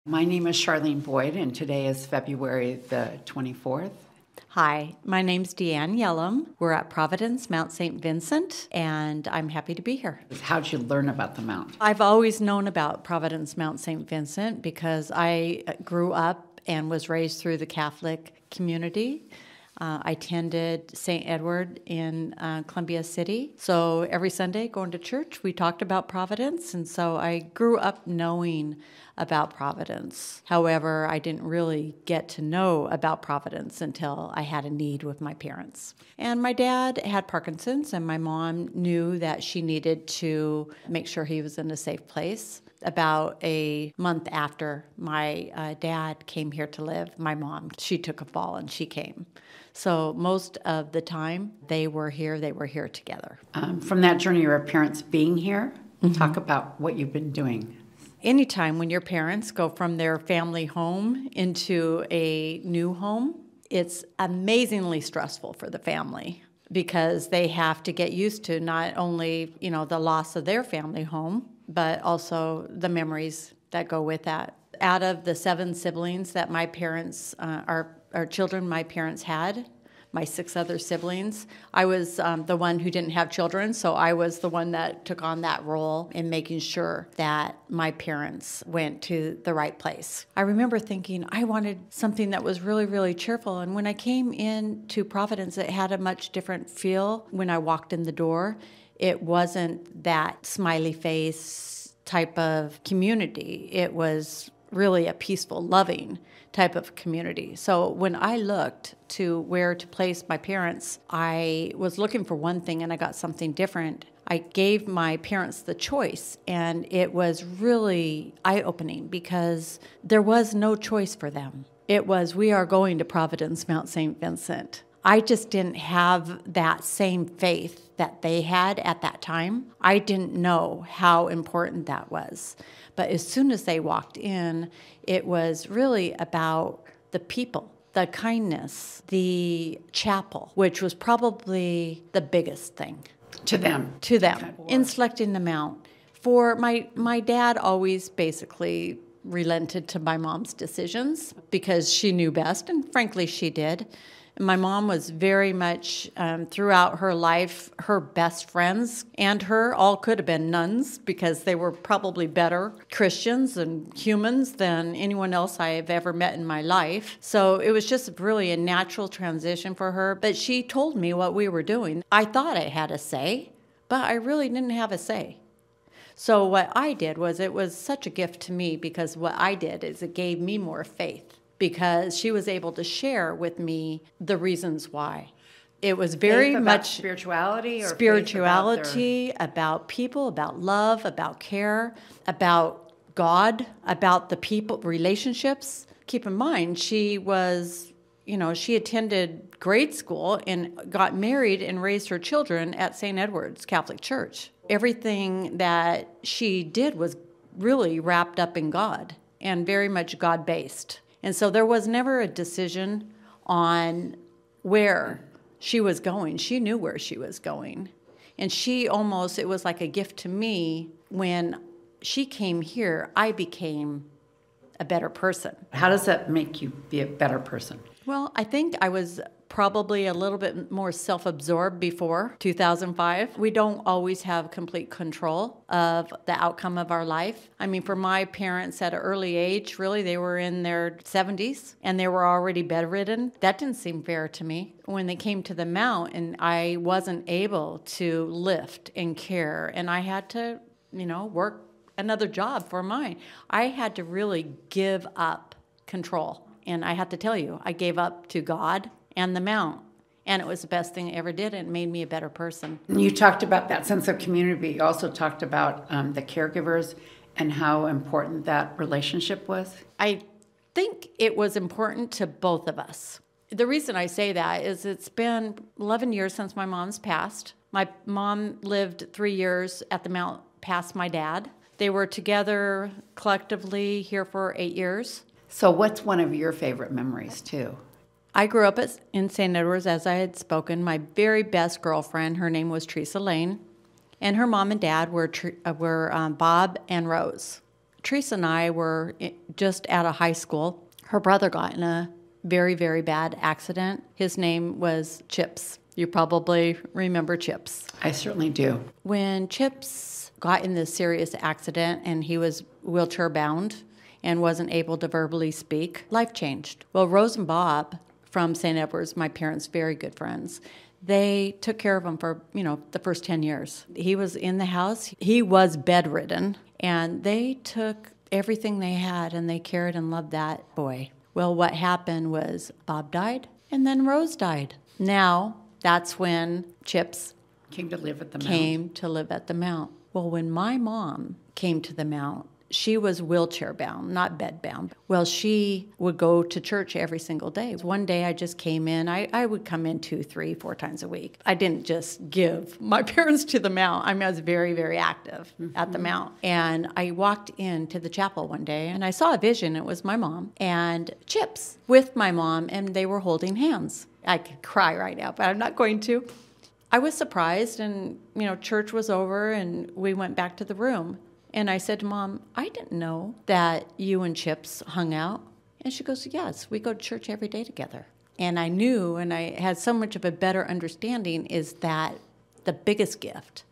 My name is Charlene Boyd, and today is February the 24th. Hi, my name's Deanne Yellam. We're at Providence Mount St. Vincent, and I'm happy to be here. How'd you learn about the mount? I've always known about Providence Mount St. Vincent because I grew up and was raised through the Catholic community. I attended St. Edward in Columbia City. So every Sunday going to church, we talked about Providence. And so I grew up knowing about Providence. However, I didn't really get to know about Providence until I had a need with my parents. And my dad had Parkinson's, and my mom knew that she needed to make sure he was in a safe place. About a month after my dad came here to live, my mom, she took a fall and she came. So most of the time they were here together. From that journey, your parents being here, talk about what you've been doing. Anytime when your parents go from their family home into a new home, it's amazingly stressful for the family because they have to get used to not only, the loss of their family home, but also the memories that go with that. Out of the 7 siblings that my parents, our children my parents had, my 6 other siblings, I was the one who didn't have children, so I was the one that took on that role in making sure that my parents went to the right place. I remember thinking I wanted something that was really, really cheerful, and when I came into Providence, it had a much different feel. When I walked in the door, it wasn't that smiley face type of community. It was really a peaceful, loving type of community. So when I looked to where to place my parents, I was looking for one thing and I got something different. I gave my parents the choice, and it was really eye-opening because there was no choice for them. It was, we are going to Providence Mount St. Vincent. I just didn't have that same faith that they had at that time. I didn't know how important that was. But as soon as they walked in, it was really about the people, the kindness, the chapel, which was probably the biggest thing. To them. To them, in selecting the mount. For my dad always basically relented to my mom's decisions because she knew best, and frankly, she did. My mom was very much, throughout her life, her best friends and her all could have been nuns because they were probably better Christians and humans than anyone else I have ever met in my life. So it was just really a natural transition for her. But she told me what we were doing. I thought I had a say, but I really didn't have a say. So what I did was, it was such a gift to me because what I did is it gave me more faith, because she was able to share with me the reasons why. It was very much spirituality, or spirituality, about people, about love, about care, about God, about the people, relationships. Keep in mind, she was, she attended grade school and got married and raised her children at St. Edward's Catholic Church. Everything that she did was really wrapped up in God and very much God-based. And so there was never a decision on where she was going. She knew where she was going. And it was like a gift to me. When she came here, I became a better person. How does that make you be a better person? Well, I think I was probably a little bit more self-absorbed before 2005. We don't always have complete control of the outcome of our life. I mean, for my parents at an early age, really, they were in their 70s and they were already bedridden. That didn't seem fair to me. When they came to the mount and I wasn't able to lift and care, and I had to, work another job for mine, I had to really give up control. And I have to tell you, I gave up to God and the mount. And it was the best thing I ever did. It made me a better person. You talked about that sense of community. You also talked about the caregivers and how important that relationship was. I think it was important to both of us. The reason I say that is it's been 11 years since my mom's passed. My mom lived 3 years at the mount past my dad. They were together collectively here for 8 years. So what's one of your favorite memories, too? I grew up in St. Edward's, as I had spoken. My very best girlfriend, her name was Teresa Lane, and her mom and dad were Bob and Rose. Teresa and I were just out of high school. Her brother got in a very, very bad accident. His name was Chips. You probably remember Chips. I certainly do. When Chips got in this serious accident and he was wheelchair bound and wasn't able to verbally speak, life changed. Well, Rose and Bob from St. Edward's, my parents' very good friends, they took care of him for, the first 10 years. He was in the house. He was bedridden, and they took everything they had, and they cared and loved that boy. Well, what happened was Bob died, and then Rose died. Now, that's when Chips Came to live at the Mount. Well, when my mom came to the Mount, she was wheelchair bound, not bed bound. Well, she would go to church every single day. One day I just came in. I would come in 2, 3, 4 times a week. I didn't just give my parents to the Mount. I was very, very active at the Mount. And I walked into the chapel one day and I saw a vision. It was my mom and Chips with my mom, and they were holding hands. I could cry right now, but I'm not going to. I was surprised, and, church was over and we went back to the room. And I said to Mom, I didn't know that you and Chips hung out. And she goes, yes, we go to church every day together. And I knew, and I had so much of a better understanding, is that the biggest gift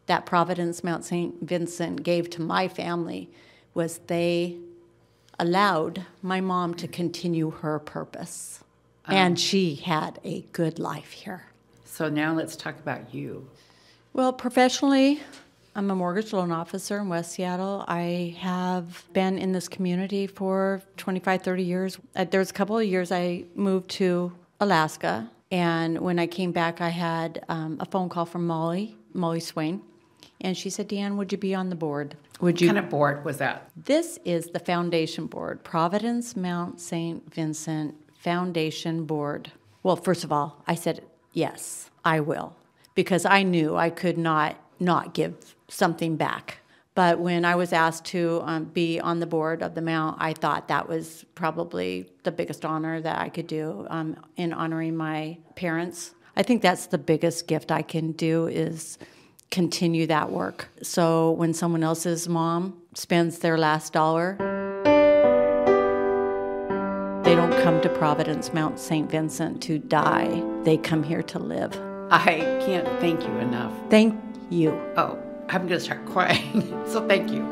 that Providence Mount St. Vincent gave to my family was they allowed my mom to continue her purpose. And she had a good life here. So now let's talk about you. Well, professionally, I'm a mortgage loan officer in West Seattle. I have been in this community for 25, 30 years. There was a couple of years I moved to Alaska, and when I came back, I had a phone call from Molly Swain, and she said, Deanne, would you be on the board? What kind of board was that? This is the foundation board, Providence Mount St. Vincent Foundation Board. Well, first of all, I said, yes, I will, because I knew I could not give something back. But when I was asked to be on the board of the Mount, I thought that was probably the biggest honor that I could do in honoring my parents. I think that's the biggest gift I can do is continue that work. So when someone else's mom spends their last dollar, they don't come to Providence Mount St. Vincent to die. They come here to live. I can't thank you enough. Thank you. Oh, I'm going to start crying. So thank you.